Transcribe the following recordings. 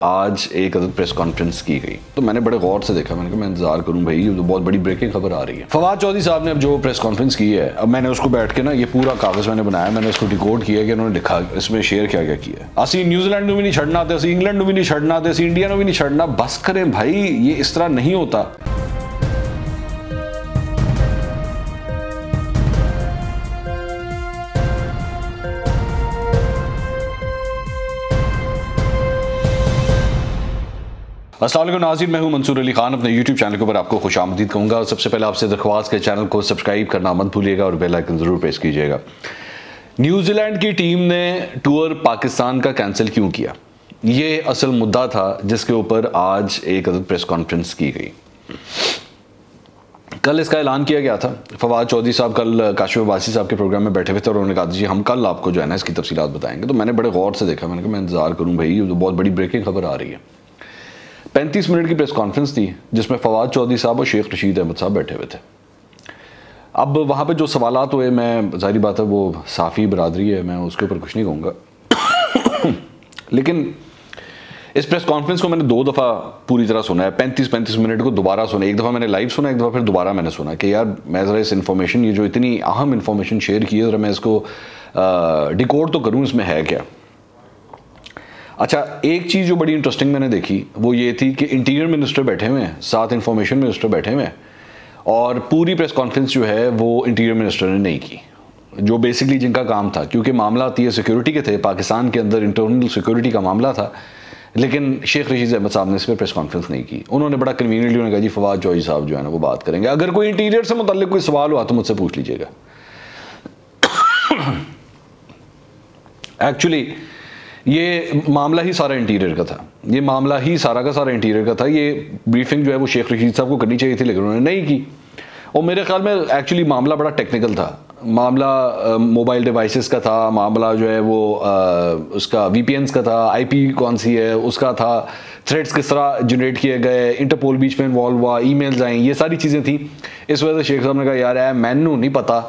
आज एक अदद प्रेस कॉन्फ्रेंस की गई तो मैंने बड़े गौर से देखा। मैंने कहा मैं इंतजार करूं भाई, ये तो बहुत बड़ी ब्रेकिंग खबर आ रही है। फवाद चौधरी साहब ने अब जो प्रेस कॉन्फ्रेंस की है, अब मैंने उसको बैठ के ना ये पूरा कागज मैंने बनाया, मैंने उसको डिकोड किया कि उन्होंने लिखा इसमें शेयर क्या क्या किया। असी न्यूजीलैंड भी नहीं छड़ना, असी इंग्लैंड भी नहीं छड़ना, असी इंडिया भी नहीं छड़ना। बस करें भाई, ये इस तरह नहीं होता। अस्सलाम वालेकुम नाज़रीन, मैं हूं मंसूर अली खान। अपने YouTube चैनल के ऊपर आपको खुशामदीद कहूँगा। और सबसे पहले आपसे दरख्वास्त के चैनल को सब्सक्राइब करना मत भूलिएगा और बेल आइकन ज़रूर प्रेस कीजिएगा। न्यूजीलैंड की टीम ने टूर पाकिस्तान का कैंसिल क्यों किया, ये असल मुद्दा था जिसके ऊपर आज एक अदद प्रेस कॉन्फ्रेंस की गई। कल इसका ऐलान किया गया था। फवाद चौधरी साहब कल काशिफ अब्बासी साहब के प्रोग्राम में बैठे हुए थे और उन्होंने कहा जी हम कल आपको जो है ना इसकी तफसीलात बताएंगे। तो मैंने बड़े गौर से देखा, मैंने कहा मैं इंतजार करूँ भाई, ये तो बहुत बड़ी ब्रेकिंग खबर आ रही है। 35 मिनट की प्रेस कॉन्फ्रेंस थी जिसमें फवाद चौधरी साहब और शेख रशीद अहमद साहब बैठे हुए थे। अब वहाँ पे जो सवालात हुए, मैं जाहिर बात है वो साफ़ी बरादरी है, मैं उसके ऊपर कुछ नहीं कहूँगा लेकिन इस प्रेस कॉन्फ्रेंस को मैंने 2 दफ़ा पूरी तरह सुना है। 35 मिनट को दोबारा सुना, एक दफ़ा मैंने लाइव सुना, एक दफ़ा फिर दोबारा मैंने सुना कि यार मैं ज़रा इस इन्फॉर्मेशन, ये जो इतनी अहम इन्फॉर्मेशन शेयर की है, ज़रा मैं इसको डिकोड तो करूँ, इसमें है क्या। अच्छा, एक चीज़ जो बड़ी इंटरेस्टिंग मैंने देखी वो ये थी कि इंटीरियर मिनिस्टर बैठे हुए हैं, साथ इंफॉर्मेशन मिनिस्टर बैठे हुए हैं, और पूरी प्रेस कॉन्फ्रेंस जो है वो इंटीरियर मिनिस्टर ने नहीं की, जो बेसिकली जिनका काम था। क्योंकि मामला ये सिक्योरिटी के थे, पाकिस्तान के अंदर इंटरनल सिक्योरिटी का मामला था, लेकिन शेख रशीद अहमद साहब ने इस पर प्रेस कॉन्फ्रेंस नहीं की। उन्होंने बड़ा कन्वीनियंटली उन्होंने कहा जी फवाद चौधरी साहब जो है ना वो बात करेंगे, अगर कोई इंटीरियर से मुतल्लिक कोई सवाल हुआ तो मुझसे पूछ लीजिएगा। एक्चुअली ये मामला ही सारा इंटीरियर का था, ये मामला ही सारा का सारा इंटीरियर का था। ये ब्रीफिंग जो है वो शेख रशीद साहब को करनी चाहिए थी, लेकिन उन्होंने नहीं की। और मेरे ख्याल में एक्चुअली मामला बड़ा टेक्निकल था। मामला मोबाइल डिवाइसेस का था, मामला जो है वो उसका VPNs का था, IP कौन सी है उसका था, थ्रेड्स किस तरह जनरेट किए गए, इंटरपोल बीच में इन्वॉल्व हुआ, ईमेल्स आई, ये सारी चीज़ें थी। इस वजह से शेख साहब ने कहा यार मैनू नहीं पता,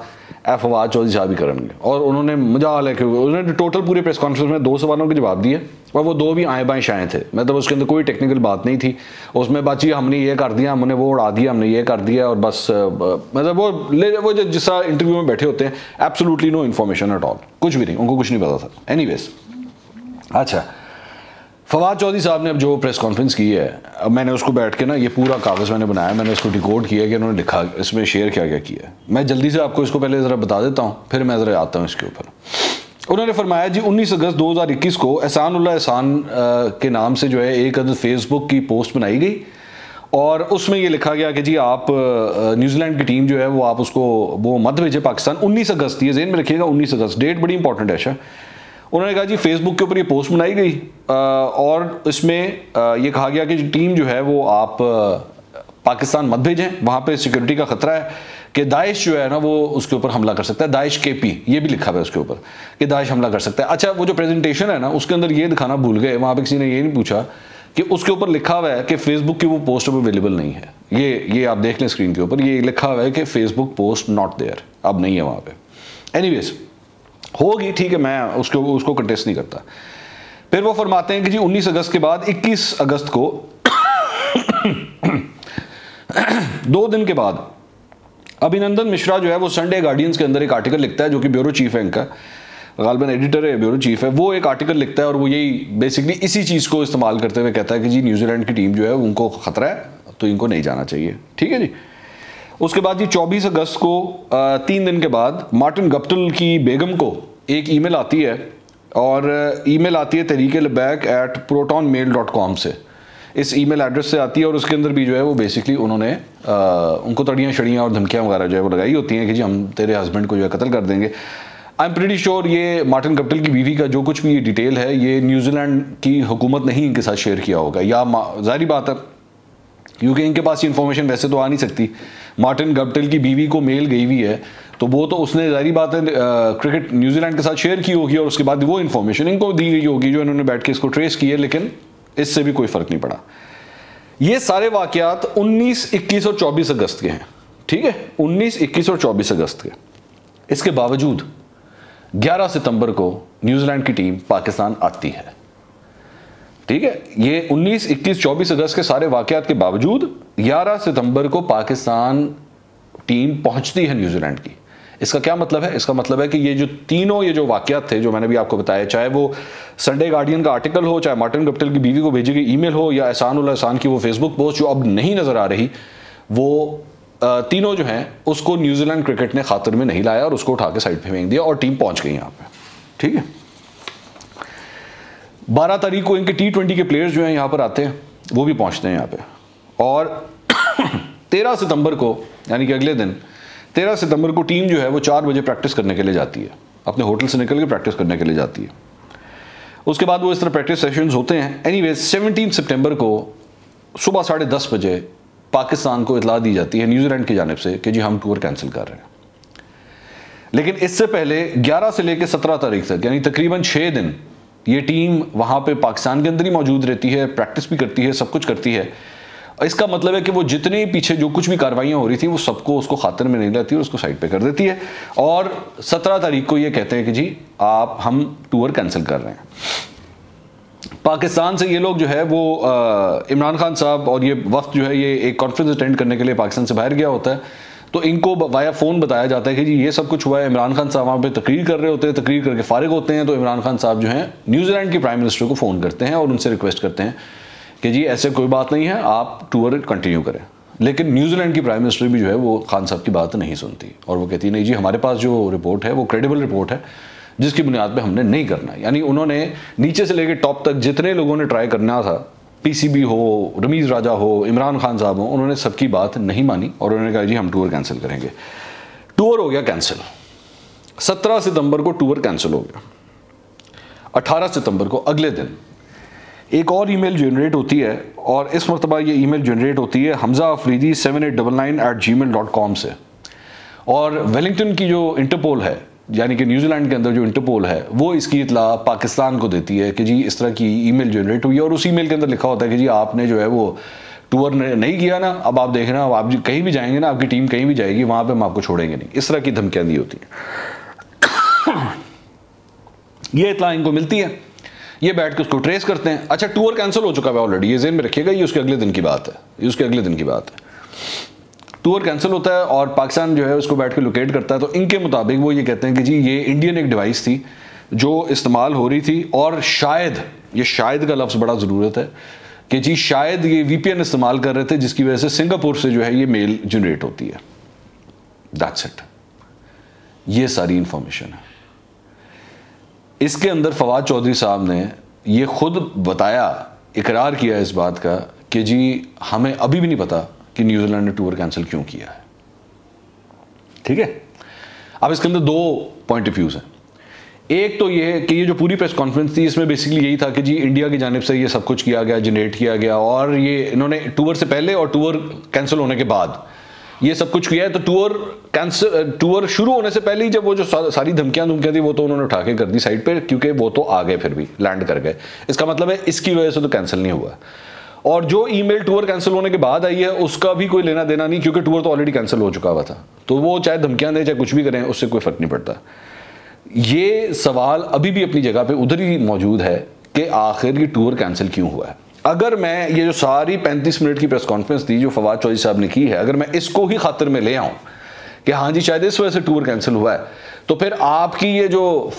फवाद चौधरी साहब ही करेंगे। और उन्होंने मजा लेके उन्होंने टोटल पूरे प्रेस कॉन्फ्रेंस में 2 सवालों के जवाब दिए, और वो 2 भी आए बाएँ शाएँ थे। मतलब उसके अंदर कोई टेक्निकल बात नहीं थी। उसमें बाची हमने ये कर दिया, हमने वो उड़ा दिया, हमने ये कर दिया, और बस मतलब वो जिस तरह इंटरव्यू में बैठे होते हैं, absolutely no information at all, कुछ भी नहीं, उनको कुछ नहीं पता था। एनीवेज, अच्छा, फवाद चौधरी साहब ने अब जो प्रेस कॉन्फ्रेंस की है, अब मैंने उसको बैठ के ना ये पूरा कागज़ मैंने बनाया, मैंने उसको डिकोड किया कि उन्होंने लिखा इसमें शेयर क्या क्या किया। मैं जल्दी से आपको इसको पहले ज़रा बता देता हूँ, फिर मैं ज़रा आता हूँ इसके ऊपर। उन्होंने फरमाया जी 19 अगस्त 2021 को एहसानुल्लाह एहसान के नाम से जो है एक अदद फेसबुक की पोस्ट बनाई गई, और उसमें ये लिखा गया कि जी आप न्यूजीलैंड की टीम जो है वो आप उसको वो मत भेजे पाकिस्तान। 19 अगस्त, ये ज़हन में रखिएगा, 19 अगस्त डेट बड़ी इंपॉर्टेंट है। अच्छा, उन्होंने कहा जी फेसबुक के ऊपर ये पोस्ट बनाई गई, और इसमें ये कहा गया कि टीम जो है वो आप पाकिस्तान मत भेजें, वहाँ पे सिक्योरिटी का ख़तरा है कि दाइश जो है ना वो उसके ऊपर हमला कर सकता है। दाइश KP ये भी लिखा हुआ है उसके ऊपर कि दाइश हमला कर सकता है। अच्छा, वो जो प्रेजेंटेशन है ना उसके अंदर ये दिखाना भूल गए, वहाँ पर किसी ने ये नहीं पूछा कि उसके ऊपर लिखा हुआ है कि फेसबुक की वो पोस्ट अब अवेलेबल नहीं है। ये आप देख लें स्क्रीन के ऊपर, ये लिखा हुआ है कि फेसबुक पोस्ट नॉट देयर, अब नहीं है वहाँ पर। एनीवेज, होगी, ठीक है, मैं उसको कंटेस्ट नहीं करता। फिर वो फरमाते हैं कि जी 19 अगस्त के बाद 21 अगस्त को 2 दिन के बाद अभिनंदन मिश्रा जो है वो संडे गार्डियंस के अंदर एक आर्टिकल लिखता है, जो कि ब्यूरो चीफ है इनका, गालिबन एडिटर है, ब्यूरो चीफ है। वो एक आर्टिकल लिखता है और वो यही बेसिकली इसी चीज़ को इस्तेमाल करते हुए कहता है कि जी न्यूजीलैंड की टीम जो है उनको ख़तरा है, तो इनको नहीं जाना चाहिए। ठीक है जी। उसके बाद जी 24 अगस्त को 3 दिन के बाद मार्टिन गप्टिल की बेगम को एक ईमेल आती है, और ईमेल आती है tehreek-protonmail.com से, इस ईमेल एड्रेस से आती है, और उसके अंदर भी जो है वो बेसिकली उन्होंने उनको तड़ियाँ शड़ियाँ और धमकियाँ वगैरह जो है वो लगाई होती हैं कि जी हम तेरे हस्बैंड को जो है कत्ल कर देंगे। आई एम प्रीटी श्योर ये मार्टिन गप्टिल की बीवी का जो कुछ भी ये डिटेल है, ये न्यूजीलैंड की हुकूमत ने ही इनके साथ शेयर किया होगा, या जाहिर बात है क्योंकि इनके पास ये इन्फॉर्मेशन वैसे तो आ नहीं सकती। मार्टिन गप्टिल की बीवी को मेल गई हुई है, तो वो तो उसने जाहिर बात है क्रिकेट न्यूजीलैंड के साथ शेयर की होगी, और उसके बाद वो इन्फॉर्मेशन इनको दी गई होगी जो इन्होंने बैठ के इसको ट्रेस की है, लेकिन इससे भी कोई फ़र्क नहीं पड़ा। ये सारे वाक़यात 19, 21 और 24 अगस्त के हैं। ठीक है, 19, 21 और 24 अगस्त के। इसके बावजूद 11 सितंबर को न्यूजीलैंड की टीम पाकिस्तान आती है। ठीक है, ये 19, 21, 24 अगस्त के सारे वाकयात के बावजूद 11 सितंबर को पाकिस्तान टीम पहुंचती है न्यूजीलैंड की। इसका क्या मतलब है? इसका मतलब है कि ये जो तीनों ये जो वाकयात थे जो मैंने भी आपको बताया, चाहे वो संडे गार्डियन का आर्टिकल हो, चाहे मार्टिन गप्टिल की बीवी को भेजी गई ईमेल हो, या एहसान उल एहसान की वो फेसबुक पोस्ट जो अब नहीं नजर आ रही, वो तीनों जो हैं उसको न्यूजीलैंड क्रिकेट ने खातिर में नहीं लाया और उसको उठा के साइड पे फेंक दिया और टीम पहुंच गई यहाँ पे। ठीक है, 12 तारीख को इनके T20 के प्लेयर्स जो हैं यहाँ पर आते हैं, वो भी पहुंचते हैं यहाँ पे। और 13 सितंबर को, यानी कि अगले दिन 13 सितंबर को टीम जो है वो 4 बजे प्रैक्टिस करने के लिए जाती है, अपने होटल से निकल के प्रैक्टिस करने के लिए जाती है। उसके बाद वो इस तरह प्रैक्टिस सेशंस होते हैं। एनीवेज 17 सितंबर को सुबह 10:30 बजे पाकिस्तान को इतला दी जाती है न्यूजीलैंड की जानिब से कि जी हम टूर कैंसिल कर रहे हैं। लेकिन इससे पहले 11 से लेकर 17 तारीख तक, यानी तकरीबन 6 दिन ये टीम वहाँ पे पाकिस्तान के अंदर ही मौजूद रहती है, प्रैक्टिस भी करती है, सब कुछ करती है। इसका मतलब है कि वो जितने पीछे जो कुछ भी कार्रवाइयाँ हो रही थी वो सबको उसको खातिर में नहीं लेती और उसको साइड पे कर देती है। और 17 तारीख को ये कहते हैं कि जी हम टूर कैंसिल कर रहे हैं। पाकिस्तान से ये लोग जो है वो इमरान खान साहब और ये वक्त जो है ये एक कॉन्फ्रेंस अटेंड करने के लिए पाकिस्तान से बाहर गया होता है, तो इनको वाया फ़ोन बताया जाता है कि जी ये सब कुछ हुआ है। इमरान खान साहब वहाँ पे तकरीर कर रहे होते हैं, तकरीर करके फारिग होते हैं, तो इमरान खान साहब जो हैं न्यूजीलैंड के प्राइम मिनिस्टर को फ़ोन करते हैं और उनसे रिक्वेस्ट करते हैं कि जी ऐसे कोई बात नहीं है, आप टूर कंटिन्यू करें। लेकिन न्यूजीलैंड की प्राइम मिनिस्टर भी जो है वो खान साहब की बात नहीं सुनती और वो कहती नहीं जी हमारे पास जो रिपोर्ट है वो क्रेडिबल रिपोर्ट है जिसकी बुनियाद पे हमने नहीं करना। यानी उन्होंने नीचे से लेकर टॉप तक जितने लोगों ने ट्राई करना था, पीसीबी हो, रमीज़ राजा हो, इमरान खान साहब हो, उन्होंने सबकी बात नहीं मानी और उन्होंने कहा जी हम टूर कैंसिल करेंगे। टूर हो गया कैंसिल। 17 सितंबर को टूर कैंसिल हो गया। 18 सितंबर को अगले दिन एक और ईमेल जनरेट होती है और इस मरतबा ये ईमेल जनरेट होती है हमजा अफरीदी 7899@gmail.com से। और वेलिंगटन की जो इंटरपोल है, यानी कि न्यूजीलैंड के अंदर जो इंटरपोल है, वो इसकी इतला पाकिस्तान को देती है कि जी इस तरह की ईमेल जनरेट हुई है और उस ईमेल के अंदर लिखा होता है कि जी आपने जो है वो टूर नहीं किया ना, अब आप देखना, अब आप कहीं भी जाएंगे ना, आपकी टीम कहीं भी जाएगी वहाँ पे हम आपको छोड़ेंगे नहीं। इस तरह की धमकियाँ दी होती हैं। ये इतला इनको मिलती है, ये बैठ के उसको ट्रेस करते हैं। अच्छा, टूर कैंसिल हो चुका है ऑलरेडी, ये ज़हन में रखिएगा, ये उसके अगले दिन की बात है, ये उसके अगले दिन की बात है। टूर कैंसिल होता है और पाकिस्तान जो है उसको बैठ के लोकेट करता है। तो इनके मुताबिक वो ये कहते हैं कि जी ये इंडियन एक डिवाइस थी जो इस्तेमाल हो रही थी और शायद, ये शायद का लफ्ज़ बड़ा ज़रूरत है कि जी शायद ये VPN इस्तेमाल कर रहे थे जिसकी वजह से सिंगापुर से जो है ये मेल जनरेट होती है। दैट्स इट, ये सारी इंफॉर्मेशन है। इसके अंदर फवाद चौधरी साहब ने ये खुद बताया, इकरार किया इस बात का कि जी हमें अभी भी नहीं पता कि न्यूजीलैंड ने टूर कैंसिल क्यों किया है। ठीक है, अब इसके अंदर 2 पॉइंट ऑफ व्यूज हैं। एक तो ये कि ये जो पूरी प्रेस कॉन्फ्रेंस थी इसमें बेसिकली यही था कि जी इंडिया की जानिब से ये सब कुछ किया गया, जनरेट किया गया और ये इन्होंने टूर से पहले और टूर कैंसिल होने के बाद ये सब कुछ किया है। तो टूर शुरू होने से पहले ही जब वो जो सारी धमकियां थी वो तो उन्होंने उठा के कर दी साइड पे, क्योंकि वो तो आ गए, फिर भी लैंड कर गए। इसका मतलब है इसकी वजह से तो कैंसिल नहीं हुआ। और जो ईमेल टूर कैंसिल होने के बाद आई है उसका भी कोई लेना देना नहीं, क्योंकि टूर तो ऑलरेडी कैंसिल हो चुका हुआ था। तो वो चाहे धमकियां दें चाहे कुछ भी करें, उससे कोई फर्क नहीं पड़ता। ये सवाल अभी भी अपनी जगह पे उधर ही मौजूद है कि आखिर ये टूर कैंसिल क्यों हुआ है। अगर मैं ये जो सारी 35 मिनट की प्रेस कॉन्फ्रेंस थी जो फवाद चौधरी साहब ने की है, अगर मैं इसको ही खातिर में ले आऊँ कि हाँ जी शायद इस वजह से टूर कैंसिल हुआ है, तो फिर आपकी ये जो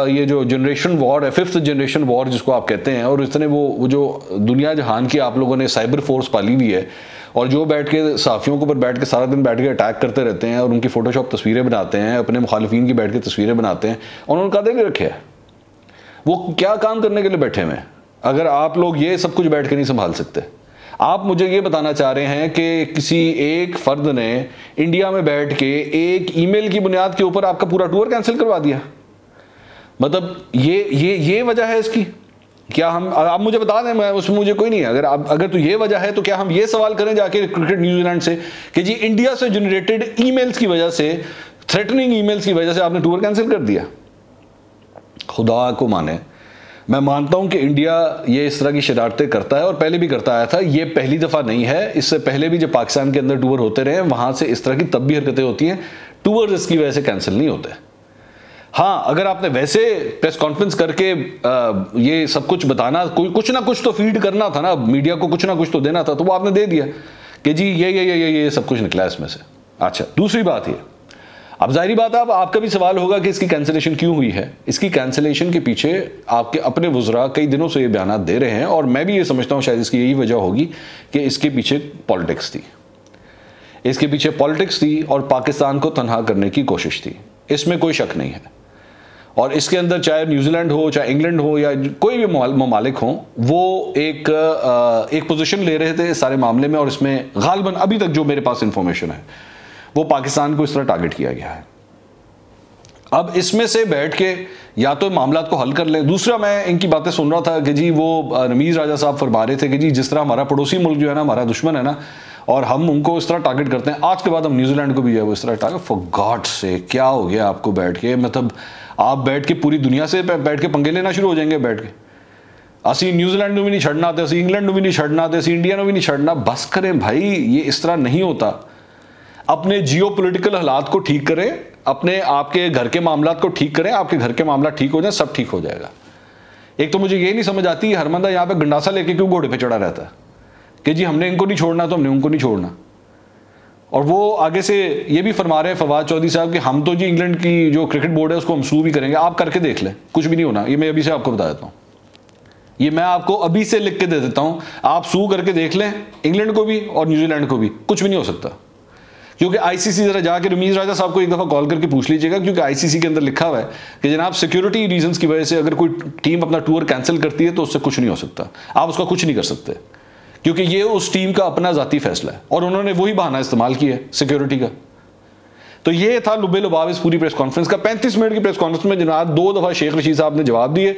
ये जो जनरेशन वॉर है, 5th जनरेशन वॉर जिसको आप कहते हैं, और इतने वो जो दुनिया जहान की आप लोगों ने साइबर फोर्स पाली हुई है और जो बैठ के सहाफ़ियों के ऊपर बैठ के सारा दिन बैठ के अटैक करते रहते हैं और उनकी फ़ोटोशॉप तस्वीरें बनाते हैं, अपने मुखालिफिन की बैठ के तस्वीरें बनाते हैं, और उन्होंने कदे भी रखे है, वो क्या काम करने के लिए बैठे हुए हैं अगर आप लोग ये सब कुछ बैठ के नहीं संभाल सकते। आप मुझे ये बताना चाह रहे हैं कि किसी एक फर्द ने इंडिया में बैठ के एक ईमेल की बुनियाद के ऊपर आपका पूरा टूर कैंसिल करवा दिया। मतलब ये वजह है इसकी? क्या हम, आप मुझे बता दें, मैं उसमें मुझे कोई नहीं है। अगर तो ये वजह है तो क्या हम ये सवाल करें जाके क्रिकेट न्यूजीलैंड से कि जी इंडिया से जनरेटेड ईमेल्स की वजह से, थ्रेटनिंग ईमेल्स की वजह से आपने टूर कैंसिल कर दिया? खुदा को माने, मैं मानता हूं कि इंडिया ये इस तरह की शरारतें करता है और पहले भी करता आया था। ये पहली दफ़ा नहीं है, इससे पहले भी जब पाकिस्तान के अंदर टूर होते रहे वहाँ से इस तरह की तब भी हरकतें होती हैं। टूर इसकी वजह से कैंसिल नहीं होते। हाँ, अगर आपने वैसे प्रेस कॉन्फ्रेंस करके ये सब कुछ बताना, कोई कुछ ना कुछ तो फीड करना था ना, मीडिया को कुछ ना कुछ तो देना था, तो वो आपने दे दिया कि जी ये सब कुछ निकला इसमें से। अच्छा, दूसरी बात ये, अब जाहिर बात है, अब आपका भी सवाल होगा कि इसकी कैंसिलेशन क्यों हुई है। इसकी कैंसिलेशन के पीछे आपके अपने वुज़रा कई दिनों से ये बयान दे रहे हैं, और मैं भी ये समझता हूँ शायद इसकी यही वजह होगी कि इसके पीछे पॉलिटिक्स थी, इसके पीछे पॉलिटिक्स थी और पाकिस्तान को तनहा करने की कोशिश थी, इसमें कोई शक नहीं है। और इसके अंदर चाहे न्यूजीलैंड हो, चाहे इंग्लैंड हो, या कोई भी ममालिक हो, वो एक पोजीशन ले रहे थे इस सारे मामले में, और इसमें गालिबन अभी तक जो मेरे पास इंफॉर्मेशन है वो पाकिस्तान को इस तरह टारगेट किया गया है। अब इसमें से बैठ के या तो मामला को हल कर लें। दूसरा, मैं इनकी बातें सुन रहा था कि जी वो रमीज़ राजा साहब फरमा रहे थे कि जी जिस तरह हमारा पड़ोसी मुल्क जो है ना, हमारा दुश्मन है ना, और हम उनको इस तरह टारगेट करते हैं, आज के बाद हम न्यूजीलैंड को भी जो है वो इस तरह टारगेट। फॉर गॉड से, क्या हो गया आपको बैठ के? मतलब आप बैठ के पूरी दुनिया से बैठ के पंगे लेना शुरू हो जाएंगे बैठ के। असी न्यूजीलैंड में भी नहीं छड़ना आते, असी इंग्लैंड में भी नहीं छड़ना आते, असी इंडिया में भी नहीं छड़ना। बस करें भाई, ये इस तरह नहीं होता। अपने जियो पोलिटिकल हालात को ठीक करें, अपने आपके घर के मामला को ठीक करें, आपके घर के मामला ठीक हो जाए, सब ठीक हो जाएगा। एक तो मुझे ये नहीं समझ आती, हरमंदा यहाँ पे गंडासा लेके क्यों घोड़े पे चढ़ा रहता है कि जी हमने इनको नहीं छोड़ना तो हमने उनको नहीं छोड़ना। और वो आगे से ये भी फरमा रहे हैं फवाद चौधरी साहब कि हम तो जी इंग्लैंड की जो क्रिकेट बोर्ड है उसको हम सू भी करेंगे। आप करके देख लें, कुछ भी नहीं होना। ये मैं अभी से आपको बता देता हूँ, ये मैं आपको अभी से लिख के दे देता हूँ। आप सू करके देख लें इंग्लैंड को भी और न्यूजीलैंड को भी, कुछ भी नहीं हो सकता। क्योंकि आईसीसी जरा जाके रमीज़ राजा साहब को एक दफ़ा कॉल करके पूछ लीजिएगा, क्योंकि आईसीसी के अंदर लिखा हुआ है कि जनाब सिक्योरिटी रीजंस की वजह से अगर कोई टीम अपना टूर कैंसिल करती है तो उससे कुछ नहीं हो सकता, आप उसका कुछ नहीं कर सकते, क्योंकि ये उस टीम का अपना ज़ाती फैसला है। और उन्होंने वही बहाना इस्तेमाल किया है सिक्योरिटी का। तो ये था लुबे लुबाव इस पूरी प्रेस कॉन्फ्रेंस का। 35 मिनट की प्रेस कॉन्फ्रेंस में जनाब 2 दफ़ा शेख रशीद साहब ने जवाब दिए,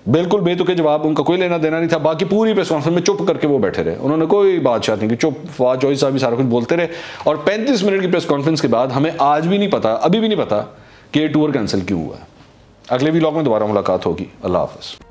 बिल्कुल बेतुके जवाब, उनका कोई लेना देना नहीं था। बाकी पूरी प्रेस कॉन्फ्रेंस में चुप करके वो बैठे रहे, उन्होंने कोई बातचीत नहीं की, चुप। फवाद चौधरी साहब भी सारा कुछ बोलते रहे। और 35 मिनट की प्रेस कॉन्फ्रेंस के बाद हमें आज भी नहीं पता, अभी भी नहीं पता कि ये टूर कैंसिल क्यों हुआ है। अगले व्लॉग में दोबारा मुलाकात होगी। अल्लाह हाफ़िज़।